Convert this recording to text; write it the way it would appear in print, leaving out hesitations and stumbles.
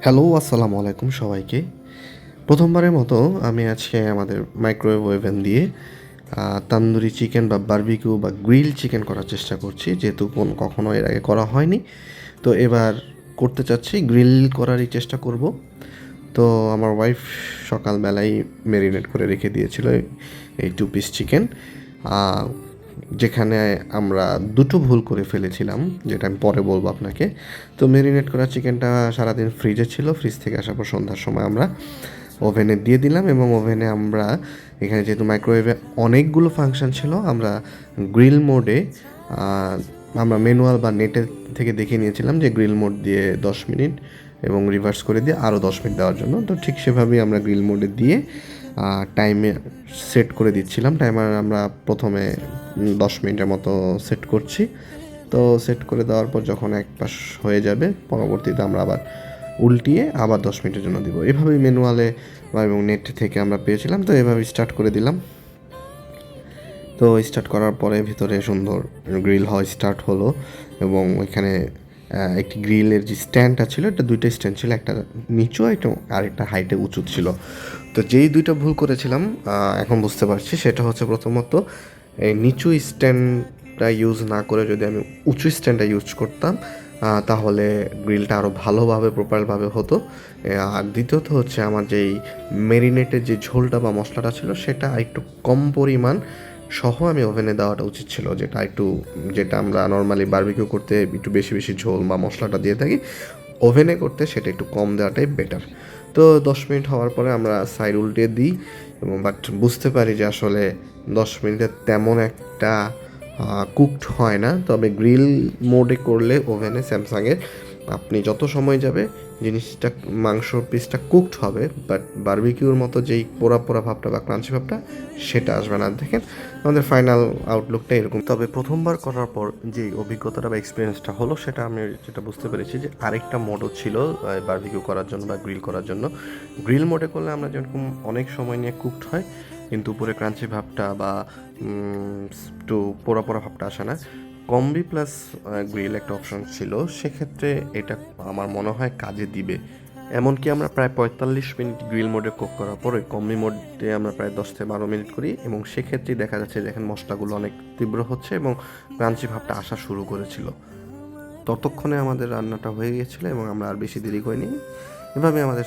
Hello, আসসালামু আলাইকুম সবাইকে। প্রথমবারের মতো আমি আজকে আমাদের মাইক্রোওয়েভ ওভেন দিয়ে তান্দুরি চিকেন বা বারবিকিউ বা গ্রিল চিকেন করার চেষ্টা করছি। যেহেতু কখনো এর আগে করা হয়নি। তো এবার করতে চাচ্ছি, গ্রিল করারই চেষ্টা করব। তো আমার ওয়াইফ সকালবেলায় মেরিনেট করে রেখে দিয়েছিল এই 2 পিস চিকেন। আ যেখানে আমরা দুটো ভুল করে ফেলেছিলাম, যেটা আমি পরে বলব আপনাকে। তো মেরিনেট করা চিকেনটা সারাদিন ফ্রিজে ছিল। ফ্রিজ থেকে আসার পর সন্ধ্যার সময় আমরা ওভেনে দিয়ে দিলাম এবং ওভেনে আমরা এখানে যেহেতু মাইক্রোওয়েভে অনেকগুলো ফাংশন ছিল, আমরা গ্রিল মোডে আমরা ম্যানুয়াল বা নেটের থেকে দেখে নিয়েছিলাম যে গ্রিল মোড দিয়ে 10 মিনিট এবং রিভার্স করে দিয়ে আরও 10 মিনিট দেওয়ার জন্য। তো ঠিক সেভাবেই আমরা গ্রিল মোডে দিয়ে টাইমে সেট করে দিচ্ছিলাম। টাইমার আমরা প্রথমে 10 মিনিটের মতো সেট করছি। তো সেট করে দেওয়ার পর যখন এক পাশ হয়ে যাবে, পরবর্তীতে আমরা আবার উল্টিয়ে আবার 10 মিনিটের জন্য দিব। এভাবেই ম্যানুয়ালে এবং নেট থেকে আমরা পেয়েছিলাম। তো এভাবেই স্টার্ট করে দিলাম। তো স্টার্ট করার পরে ভিতরে সুন্দর গ্রিল হওয়া স্টার্ট হলো এবং ওইখানে একটি গ্রিলের যে স্ট্যান্ডটা ছিল, এটা দুইটা স্ট্যান্ড ছিল, একটা নিচু আর একটা হাইটে উঁচু ছিল। তো যেই দুইটা ভুল করেছিলাম এখন বুঝতে পারছি, সেটা হচ্ছে প্রথমত এই নিচু স্ট্যান্ডটা ইউজ না করে যদি আমি উঁচু স্ট্যান্ডটা ইউজ করতাম তাহলে গ্রিলটা আরও ভালোভাবে প্রপারভাবে হতো। আর দ্বিতীয়ত হচ্ছে আমার যেই মেরিনেটের যে ঝোলটা বা মশলাটা ছিল, সেটা একটু কম পরিমাণ সহ আমি ওভেনে দেওয়াটা উচিত ছিল, যেটা আমরা নর্মালি বারবিকিউ করতে একটু বেশি বেশি ঝোল বা মশলাটা দিয়ে থাকি, ওভেনে করতে সেটা একটু কম দেওয়াটাই বেটার। তো 10 মিনিট হওয়ার পরে আমরা সাইড উল্টে দিই এবং বুঝতে পারি যে আসলে 10 মিনিটে তেমন একটা কুকড হয় না। তবে গ্রিল মোডে করলে ওভেনে স্যামসাংয়ের আপনি যত সময় যাবে জিনিসটা, মাংসর পিসটা কুকড হবে, বাট বারবিকিউর মতো যেই পোড়া পোড়া ভাবটা বা ক্রাঞ্চি ভাবটা সেটা আসবে না। দেখেন আমাদের ফাইনাল আউটলুকটা এরকম। তবে প্রথমবার করার পর যে অভিজ্ঞতাটা বা এক্সপিরিয়েন্সটা হলো, সেটা আমি যেটা বুঝতে পেরেছি যে আরেকটা মোডও ছিল বারবিকিউ করার জন্য বা গ্রিল করার জন্য। গ্রিল মোডে করলে আমরা যেরকম অনেক সময় নিয়ে কুকড হয়, কিন্তু উপরে ক্রাঞ্চি ভাবটা বা একটু পোড়া পোড়া ভাবটা আসে না। কম্বি প্লাস গ্রিল একটা অপশন ছিল, সেক্ষেত্রে এটা আমার মনে হয় কাজে দিবে। এমনকি আমরা প্রায় 45 মিনিট গ্রিল মোডে কুক করার পরে কম্বি মোডে আমরা প্রায় 10 থেকে 12 মিনিট করি এবং সেক্ষেত্রেই দেখা যাচ্ছে দেখেন মশলাগুলো অনেক তীব্র হচ্ছে এবং ক্রাঞ্চি ভাবটা আসা শুরু করেছিল। ততক্ষণে আমাদের রান্নাটা হয়ে গিয়েছিল এবং আমরা আর বেশি দেরি করিনি। এভাবে আমাদের